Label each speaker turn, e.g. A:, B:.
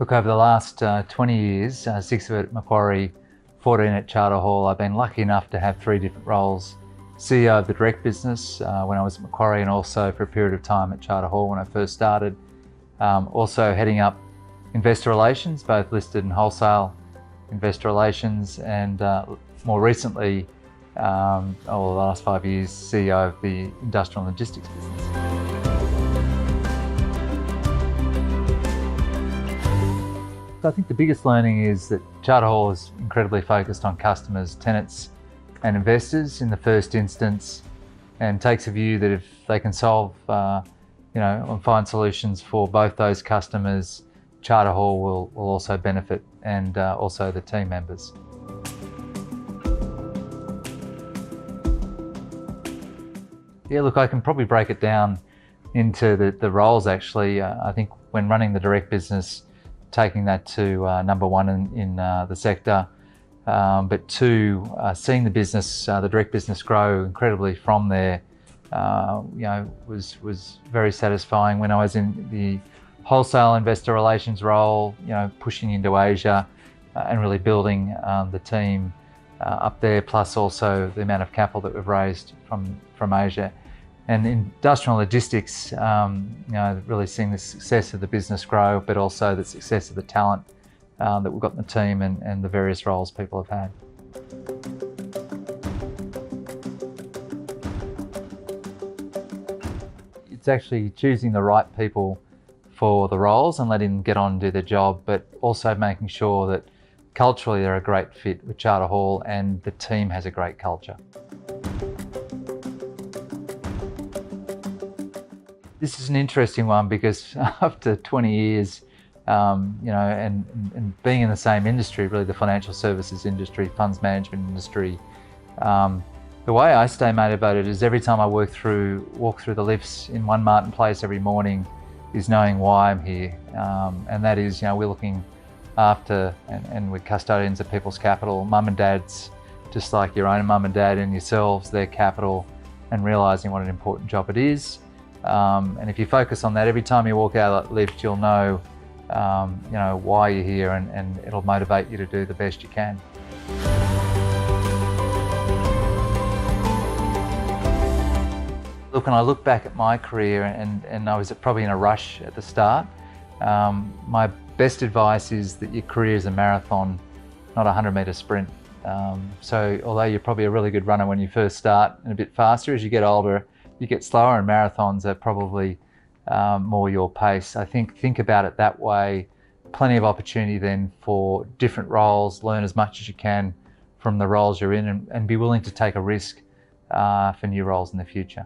A: Look, over the last 20 years, 6 of it at Macquarie, 14 at Charter Hall, I've been lucky enough to have 3 different roles. CEO of the direct business when I was at Macquarie, and also for a period of time at Charter Hall when I first started. Also heading up investor relations, both listed and wholesale investor relations, and more recently, over the last 5 years, CEO of the industrial and logistics business. So I think the biggest learning is that Charter Hall is incredibly focused on customers, tenants and investors in the first instance, and takes a view that if they can solve and find solutions for both those customers, Charter Hall will also benefit, and also the team members. Yeah, look, I can probably break it down into the roles actually. I think when running the direct business, taking that to number one in the sector, but 2, seeing the business, the direct business grow incredibly from there, was very satisfying. When I was in the wholesale investor relations role, pushing into Asia and really building the team up there, plus also the amount of capital that we've raised from Asia. And industrial logistics, really seeing the success of the business grow, but also the success of the talent that we've got in the team and the various roles people have had. It's actually choosing the right people for the roles and letting them get on and do their job, but also making sure that culturally they're a great fit with Charter Hall and the team has a great culture. This is an interesting one because after 20 years, and being in the same industry, really the financial services industry, funds management industry, the way I stay motivated is every time I walk through the lifts in One Martin Place every morning is knowing why I'm here. And that is, we're looking after and we're custodians of people's capital, mum and dads, just like your own mum and dad and yourselves, their capital, and realising what an important job it is. And if you focus on that, every time you walk out of that lift, you'll know, why you're here, and it'll motivate you to do the best you can. Look, when I look back at my career, and I was probably in a rush at the start, my best advice is that your career is a marathon, not a 100-metre sprint. So although you're probably a really good runner when you first start and a bit faster, as you get older, you get slower, and marathons are probably more your pace. I think about it that way. Plenty of opportunity then for different roles, learn as much as you can from the roles you're in, and be willing to take a risk for new roles in the future.